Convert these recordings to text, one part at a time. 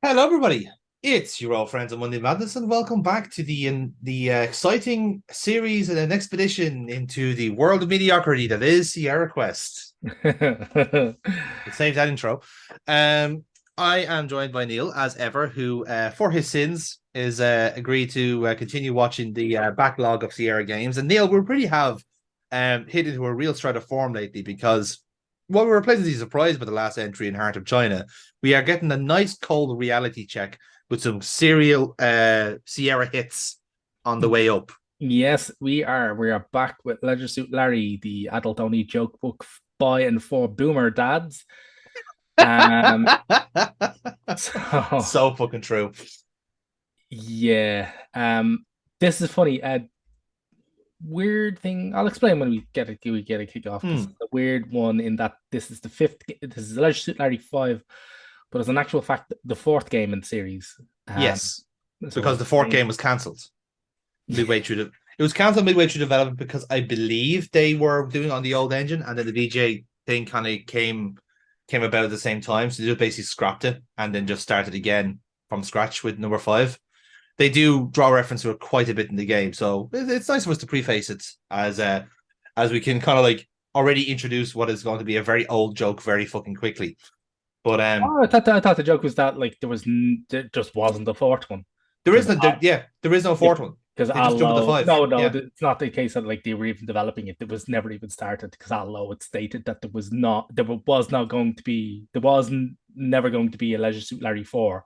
Hello, everybody. It's your old friends of Monday Madness, and welcome back to the exciting series and an expedition into the world of mediocrity that is SierraQuest. We'll save that intro. I am joined by Neil, as ever, who, for his sins, is agreed to continue watching the backlog of Sierra games. And Neil, we really have hit into a real stride of form lately because while we were pleasantly surprised by the last entry in Heart of China, we are getting a nice cold reality check with some serial Sierra hits on the way up. Yes, we are. We are back with Leisure Suit Larry, the adult-only joke book by and for boomer dads. Um, so So fucking true. yeah, this is funny. Weird thing. I'll explain when we get a kick off. This is Hmm. a weird one in that this is the fifth. This is Leisure Suit Larry 5, but as an actual fact, the fourth game in the series. Yes, So because it's the fourth game was cancelled midway through the. It was cancelled midway through development because I believe they were doing it on the old engine, and then the VJ thing kind of came about at the same time. So they just basically scrapped it and then just started again from scratch with number 5. They do draw reference to it quite a bit in the game, so it's nice for us to preface it as we can kind of like already introduce what is going to be a very old joke very fucking quickly. But Oh, I thought the joke was that like there just wasn't the fourth one there is because there is no yeah, fourth one. because They just jumped to Allo, 5. no, Yeah, it's not the case that like they were even developing it. It was never even started because Allo had stated that was not going to be there wasn't never going to be a Leisure Suit Larry 4.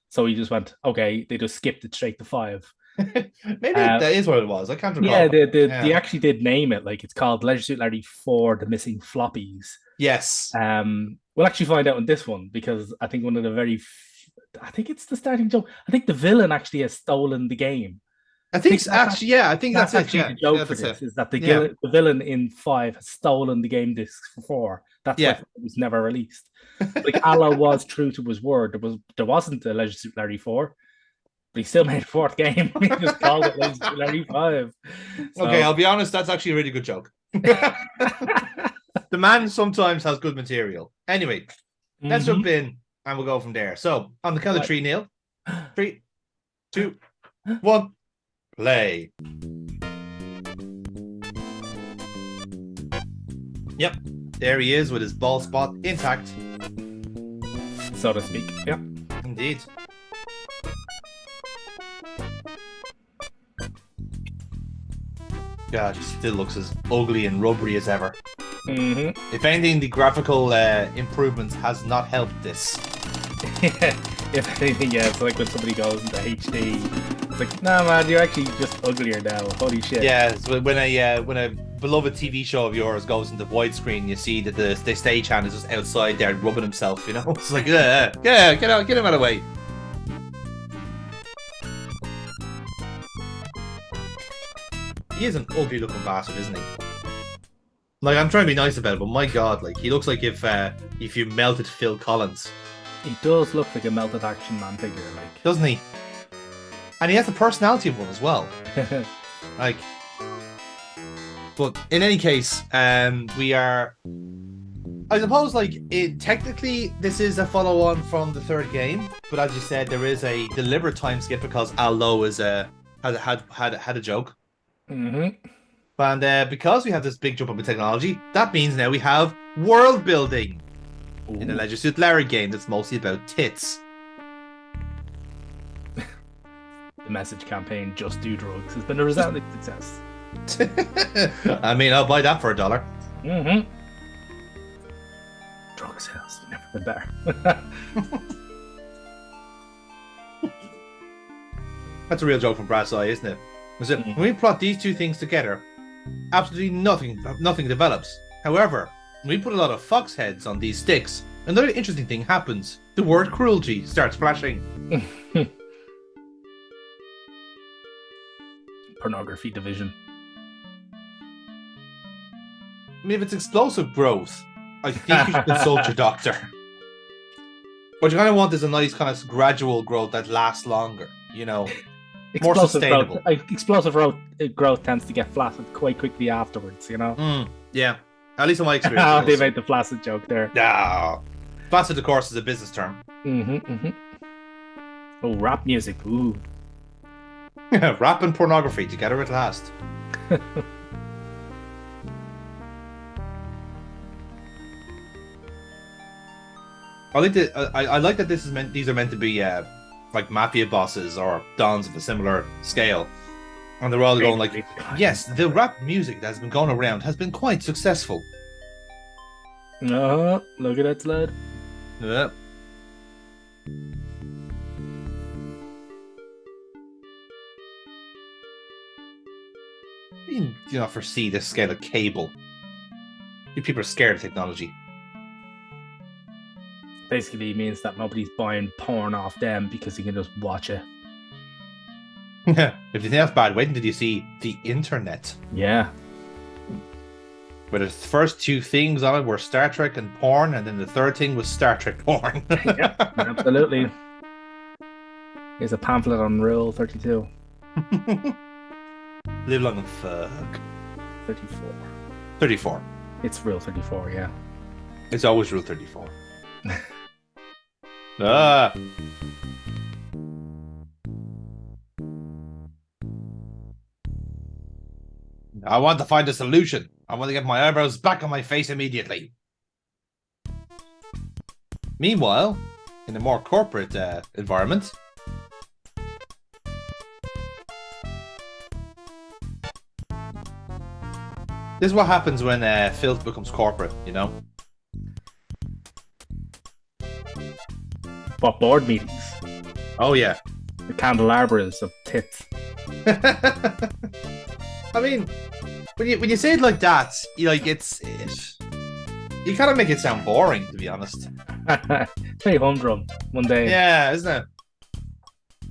So he just went, okay, they just skipped it straight to 5. maybe Uh that is what it was. I can't yeah, recall. they Yeah. actually did name it, like it's called Leisure Suit Larry 4, the missing floppies. Yes. We'll actually find out in this one because I think one of the I think it's the starting joke. I think the villain actually has stolen the game. I I think think actually, yeah, I think that's that's it. actually Yeah. the Yeah, joke for that's it. this is that Yeah. the villain in 5 has stolen the game disc for 4. That's why Yeah. it was never released. Like Allah was true to his word. There wasn't a Leisure Suit Larry 4, but he still made a fourth game. He just called it Leisure Suit Larry 5. Okay, So I'll be honest, that's actually a really good joke. The man sometimes has good material. Anyway, let's jump mm-hmm. in and we'll go from there. So on the count of Right. three, Neil. 3, 2, 1, play. Yep, there he is with his ball spot intact. So to speak. Yeah. Indeed. God, he still looks as ugly and rubbery as ever. Mm-hmm. If anything, the graphical improvements has not helped this. If anything, yeah, it's like when somebody goes into HD, it's like, nah, man, you're actually just uglier now. Holy shit. Yeah, so when a beloved TV show of yours goes into widescreen, you see that the stagehand is just outside there rubbing himself. You know, it's like yeah, get out, get him out of the way. He is an ugly looking bastard, isn't he? Like I'm trying to be nice about it, but my God, like he looks like if you melted Phil Collins, He does look like a melted Action Man figure, doesn't he? And he has the personality of one as well. like. Like, but in any case, we are. I suppose, like, technically, this is a follow-on from the third game, but as you said, there is a deliberate time skip because Al Lowe is had a joke, Mm-hmm. and because we have this big jump up in technology, that means now we have world building in a Ooh. Leisure Suit Larry game that's mostly about tits. The message campaign, Just Do Drugs, has been a resounding success. I mean, I'll buy that for $1. Mm-hmm. Drug sales have never been better. That's a real joke from Brass Eye, isn't it? When we plot these two things together, absolutely nothing develops. However, when we put a lot of fox heads on these sticks, another interesting thing happens. The word cruelty starts flashing. Pornography division. I mean, if it's explosive growth, I think you should consult your doctor. What you kind of want is a nice kind of gradual growth that lasts longer, you know, more sustainable. Explosive growth tends to get flaccid quite quickly afterwards, you know? Yeah, at least in my experience. They made the flaccid joke there. No. Flaccid, of course, is a business term. Mm-hmm, mm-hmm. Oh, rap music. Ooh. Rap and pornography together at last. I like that this is meant. These are meant to be like mafia bosses or dons of a similar scale, and they're all going like, "Yes, the rap music that has been going around has been quite successful." Oh, look at that sled. Yeah. You do not foresee this scale of cable. You people are scared of technology. Basically means that nobody's buying porn off them because you can just watch it. If you think that's bad, wait until you see the internet. Yeah. Where the first two things on it were Star Trek and porn, and then the third thing was Star Trek porn. Yeah, absolutely. Here's a pamphlet on Rule 32. Live long and fuck. 34. 34. It's Rule 34, yeah. It's always Rule 34. Ah. I want to find a solution. I want to get my eyebrows back on my face immediately. Meanwhile, in a more corporate environment, this is what happens when Filth becomes corporate, you know? What board meetings? Oh, yeah. The candelabras of tits. I mean, when you say it like that, you kind of make it sound boring, to be honest. Very humdrum one day. Yeah, isn't it?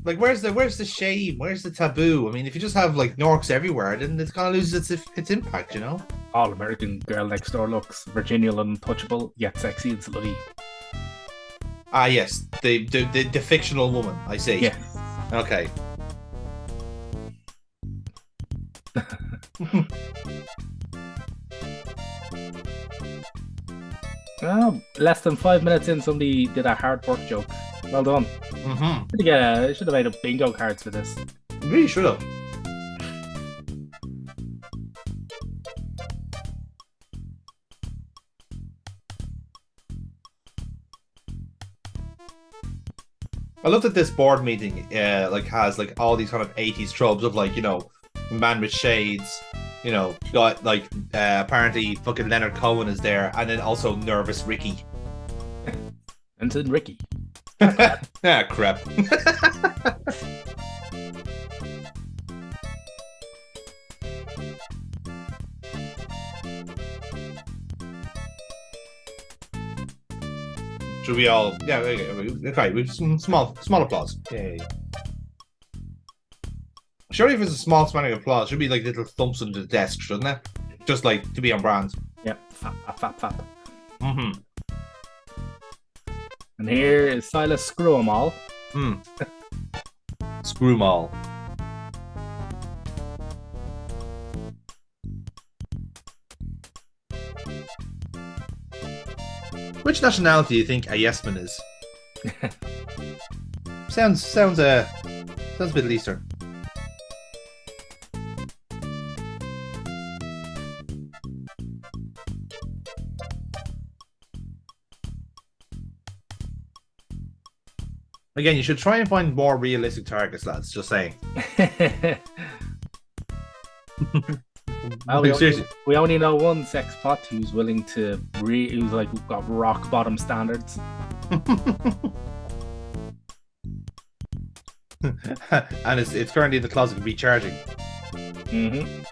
Like, where's the shame? Where's the taboo? I mean, if you just have like norks everywhere, then it kind of loses its impact, you know? All American girl next door looks Virginial and untouchable, yet sexy and slutty. Ah, yes, the fictional woman. I see. Yeah. Okay. Oh, less than 5 minutes in, somebody did a hard work joke. Well done. Mm-hmm. I should have made up bingo cards for this. You really should have. I love that this board meeting like has like all these kind of 80s tropes of like, you know, man with shades, you know, got like apparently fucking Leonard Cohen is there, and then also nervous Ricky. And then Ricky. Ah, crap. Should we all? Yeah, okay. We've some small applause. Yay. Surely if it's a small spanning applause, should be like little thumps under the desk, shouldn't it? Just like to be on brand. Yep. Fap, fap, fap, fap. Mm-hmm. And here is Silas Screw 'em all. Screw 'em all. Which nationality do you think a yes-man is? sounds Middle Eastern. Again, you should try and find more realistic targets, lads. Just saying. Well, we only know one sex pot who's willing to who's like got rock bottom standards. And it's currently in the closet recharging. Mm-hmm.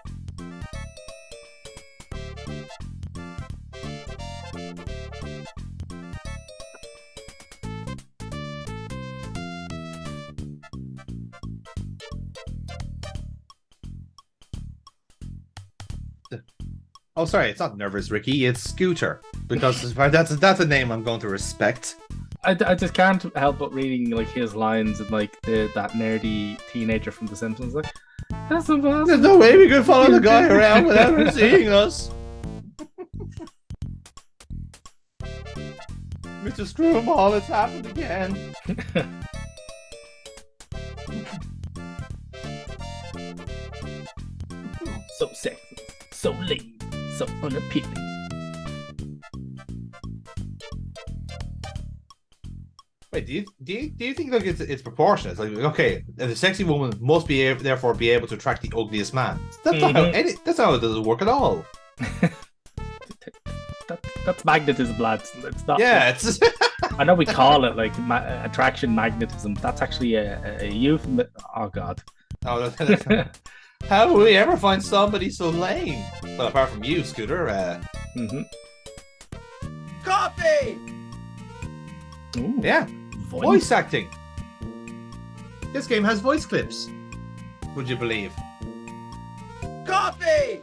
Oh, sorry, it's not Nervous Ricky, it's Scooter. Because that's a name I'm going to respect. I just can't help but reading like his lines and like that nerdy teenager from The Simpsons. Like, that's impossible. There's no way we could follow the guy around without him seeing us. Mr. Screwball, it's happened again. So sexy, so lame, so unappealing. Wait, do you think like it's proportionate? It's like, okay, the sexy woman must be therefore be able to attract the ugliest man. That's not how it doesn't work at all. That's magnetism, lads. It's not. Yeah, it's. I know we call it like attraction magnetism. That's actually a euphemism. Oh God. Oh, how will we ever find somebody so lame? Well, apart from you, Scooter. Coffee! Ooh, Yeah, voice acting. This game has voice clips. Would you believe? Coffee!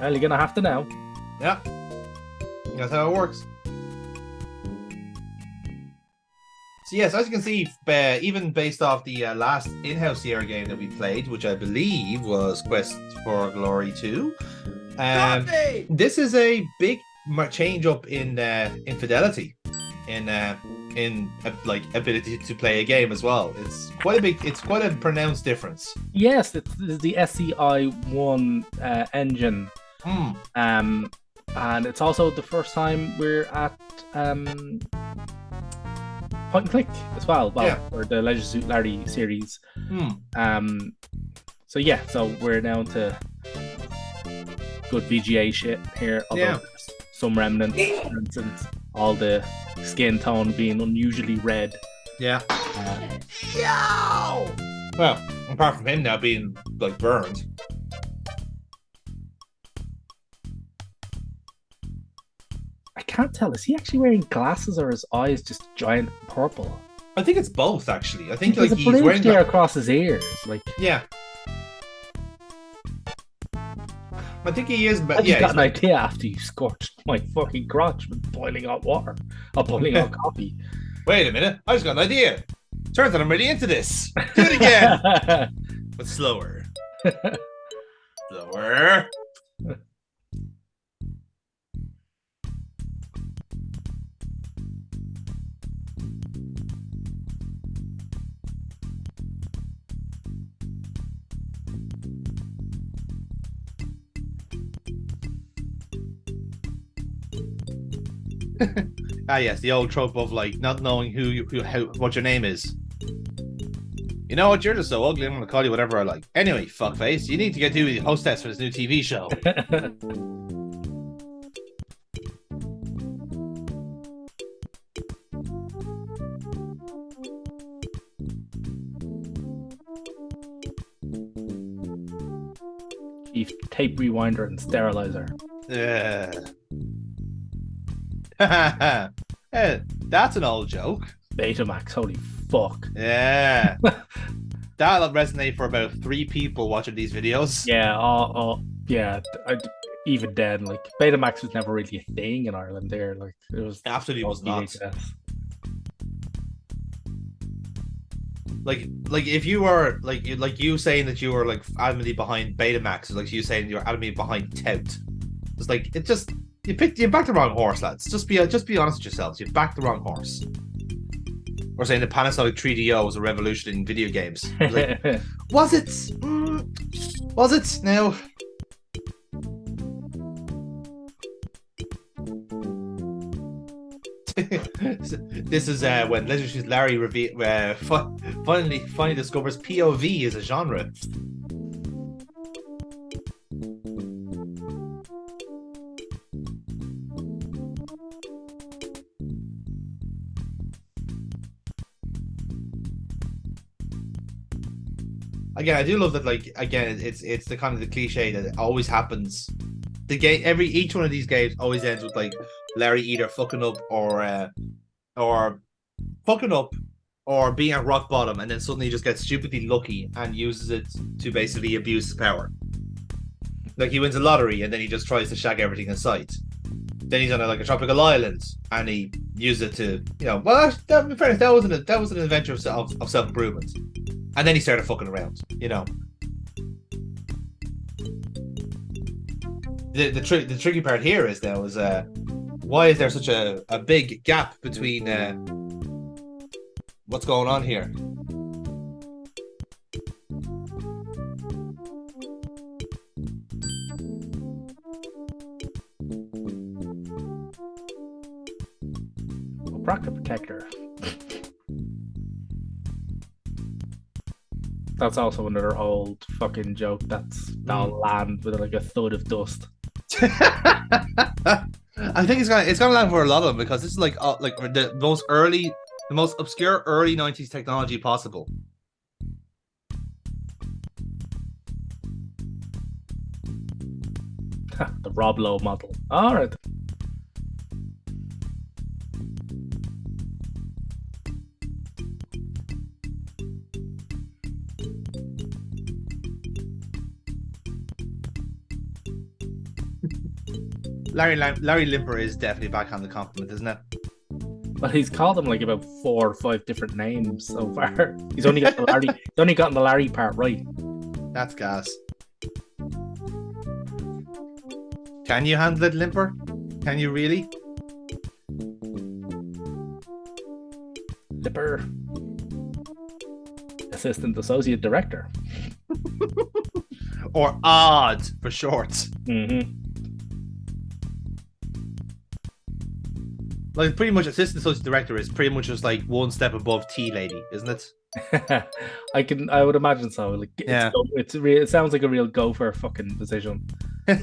Well, you're gonna have to know. Yeah, that's how it works. So yes, as you can see, even based off the last in-house Sierra game that we played, which I believe was Quest for Glory 2, this is a big change up in fidelity, in like ability to play a game as well. It's quite a pronounced difference. Yes, it's the SEI 1 engine, and it's also the first time we're at point and click as well. For the Leisure Suit Larry series. So yeah, so we're now into good VGA shit here. Although there's some remnants, for instance, all the skin tone being unusually red. Yeah. Yo! Well, apart from him now being like burned. I can't tell. Is he actually wearing glasses or his eyes just giant purple? I think it's both, actually. I think There's like a he's bridge wearing there across his ears. Like, yeah. I think he is, but I just got an idea after you scorched my fucking crotch with boiling hot water or boiling hot coffee. Wait a minute, I just got an idea. Turns out I'm really into this. Do it again, but slower. Slower. Ah, yes, the old trope of like not knowing what your name is. You know what? You're just so ugly. I'm gonna call you whatever I like. Anyway, fuckface, you need to get to the hostess for this new TV show. Chief tape rewinder and sterilizer. That's an old joke. Betamax, holy fuck. Yeah. That'll resonate for about 3 people watching these videos. Yeah, yeah. Even then, like Betamax was never really a thing in Ireland. There, like it was absolutely was not. VHS. Like if you were like you saying that you were like adamantly behind Betamax, is like you saying you're adamantly behind Tout. It's like it just you backed the wrong horse, lads. Just be honest with yourselves. You backed the wrong horse. Or saying the Panasonic 3DO was a revolution in video games. Like, was it? Was it? No. This is when Leisure Suit Larry finally discovers POV as a genre. Again, I do love that. Like, again, it's the kind of the cliche that it always happens. The game, each one of these games always ends with like Larry either fucking up or being at rock bottom, and then suddenly just gets stupidly lucky and uses it to basically abuse his power. Like he wins a lottery and then he just tries to shag everything in sight. Then he's on a tropical island and he uses it to, well, in fairness, that was an adventure of self-improvement. And then he started fucking around, The tricky part here is why is there such a big gap between what's going on here? That's also another old fucking joke that'll land with like a thud of dust. I think it's gonna land for a lot of them because this is like the most obscure early 90s technology possible. The Rob Lowe model. All right. Larry Limper is definitely back on the compliment, isn't it? Well, he's called him like about 4 or 5 different names so far. He's only got the Larry. He's only gotten the Larry part right. That's gas. Can you handle it, Limper? Can you really? Lipper. Assistant Associate Director. Or odd for short. Mm-hmm. Like pretty much assistant associate director is pretty much just like one step above tea lady, isn't it? I would imagine so. Like, Yeah. It sounds like a real gopher fucking position. So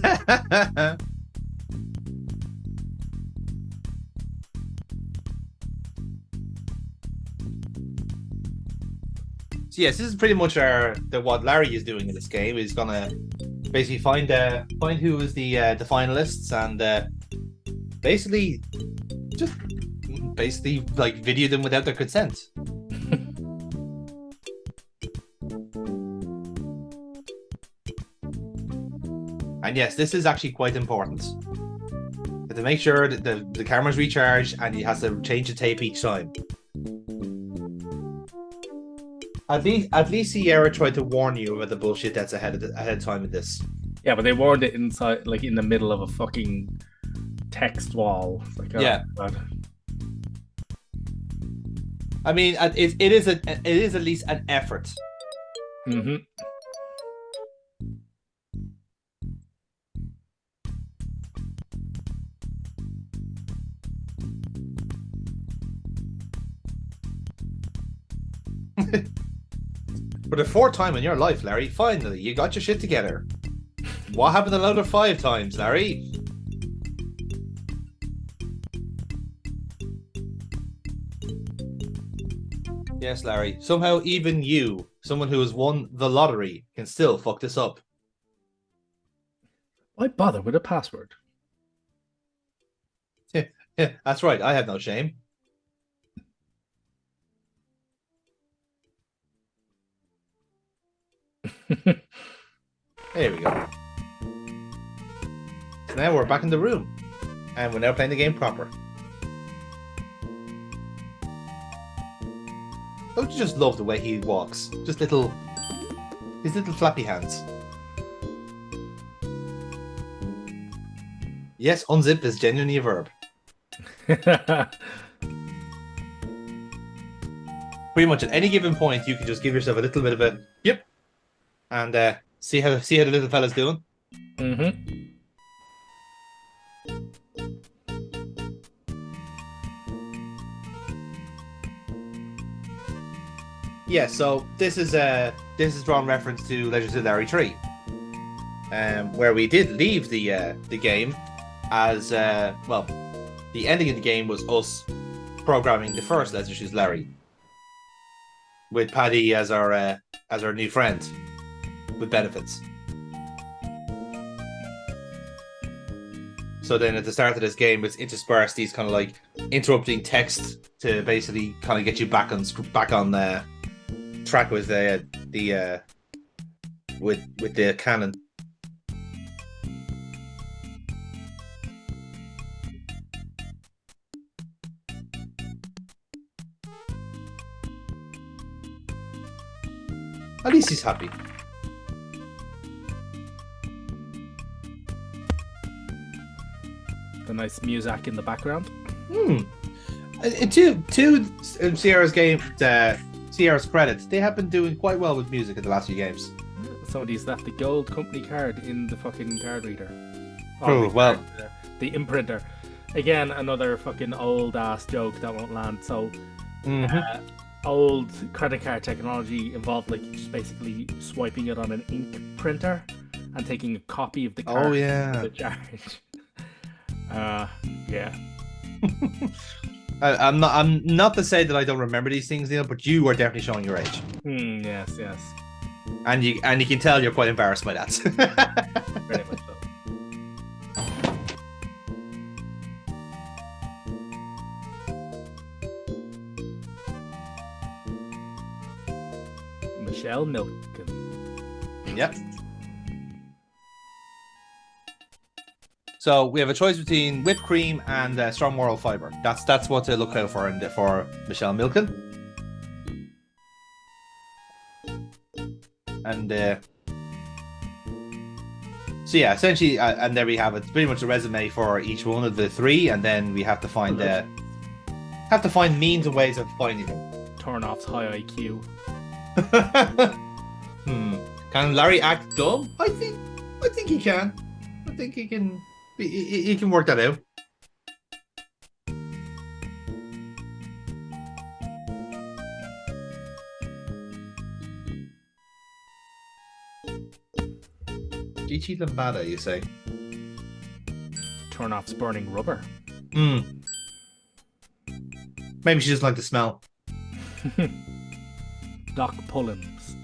yes, this is pretty much what Larry is doing in this game. He's gonna basically find who is the finalists and basically like video them without their consent. And yes, this is actually quite important. To make sure that the camera's recharged and he has to change the tape each time. At least Sierra tried to warn you about the bullshit that's ahead of time in this. Yeah, but they warned it inside, like in the middle of a fucking text wall. It's like, oh, yeah. God. I mean, it is at least an effort. Mm-hmm. For the 4th time in your life, Larry, finally, you got your shit together. What happened the other 5 times, Larry? Yes, Larry. Somehow even you, someone who has won the lottery, can still fuck this up. Why bother with a password? Yeah, that's right. I have no shame. There we go. So now we're back in the room. And we're now playing the game proper. Don't you just love the way he walks? Just his little flappy hands. Yes, unzip is genuinely a verb. Pretty much at any given point, you can just give yourself a little bit of a yep, and see how the little fella's doing. Mm-hmm. Yeah, so this is drawn reference to Legends of Larry 3, where we did leave the game as well. The ending of the game was us programming the first Let's Choose Larry, with Paddy as our new friend with benefits. So then at the start of this game, it's interspersed these kind of like interrupting text to basically kind of get you back on track with with the canon. At least he's happy. The nice music in the background. To Sierra's credit, they have been doing quite well with music in the last few games. Somebody's left the gold company card in the fucking card reader. Oh, well. The imprinter. Again, another fucking old ass joke that won't land. So, old credit card technology involved like just basically swiping it on an ink printer and taking a copy of the card. Oh yeah. The charge. Yeah. I'm not to say that I don't remember these things, Neil, but you are definitely showing your age. Yes. And you can tell you're quite embarrassed by that. Very much so. Michelle Milken. Yep. So we have a choice between whipped cream and strong moral fiber. That's what to look out for for Michelle Milken. And so yeah, essentially, and there we have it. It's pretty much a resume for each one of the three, and then we have to find means and ways of finding them. Turnoff's high IQ. Can Larry act dumb? I think he can. I think he can. He can work that out. Gigi Lambada, you say? Turnoff's burning rubber. Maybe she doesn't like the smell. Doc Pullins.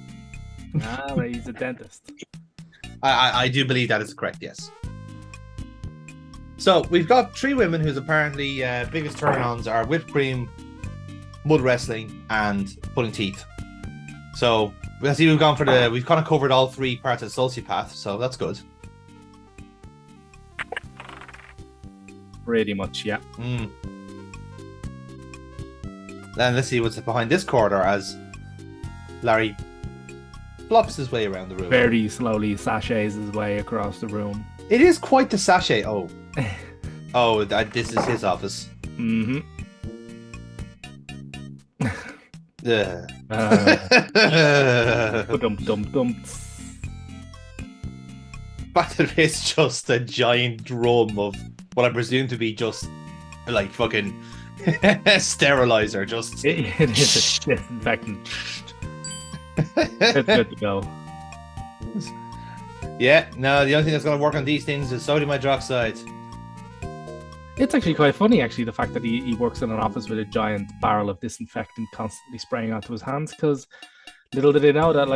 He's a dentist. I do believe that is correct, yes. So we've got three women whose apparently biggest turn-ons are whipped cream, mud wrestling, and pulling teeth. So I see we've kind of covered all three parts of the sociopath, so that's good. Pretty much, yeah. Then let's see what's behind this corridor as Larry flops his way around the room. Very slowly sachets his way across the room. It is quite the sachet. Oh, this is his office. Mm-hmm. But it is just a giant drum of what I presume to be just like fucking sterilizer. Just it is a disinfectant. It's good to go. Yeah, no, the only thing that's going to work on these things is sodium hydroxide. It's actually quite funny, the fact that he works in an office with a giant barrel of disinfectant constantly spraying onto his hands, because little did they know that,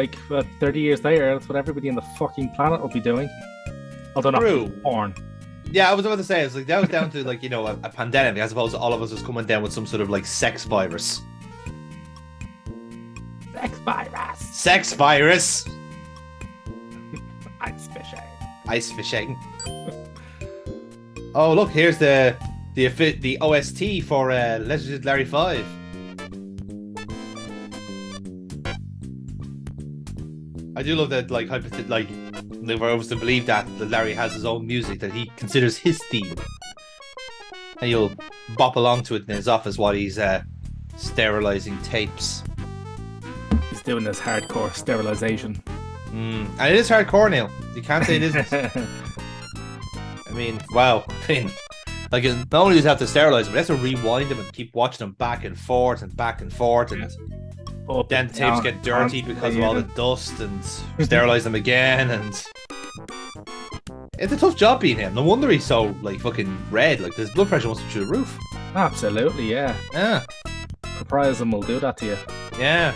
30 years later, that's what everybody on the fucking planet will be doing. Although not porn. Yeah, I was about to say, it's like that was down to, a pandemic, as opposed to all of us just coming down with some sort of, sex virus. Sex virus! Ice fishing. Oh, look, here's the OST for Legend Larry 5. I do love that, if I was to believe that Larry has his own music that he considers his theme. And he'll bop along to it in his office while he's sterilizing tapes. He's doing this hardcore sterilization. And it is hardcore, Neil. You can't say it isn't. I mean, wow. Not only does he have to sterilize them, he has to rewind them and keep watching them back and forth. And then the tapes get dirty because of all the dust, and sterilize them again. And it's a tough job being him. No wonder he's so fucking red. His blood pressure must be through the roof. Absolutely, yeah. Yeah. Capriism will do that to you. Yeah.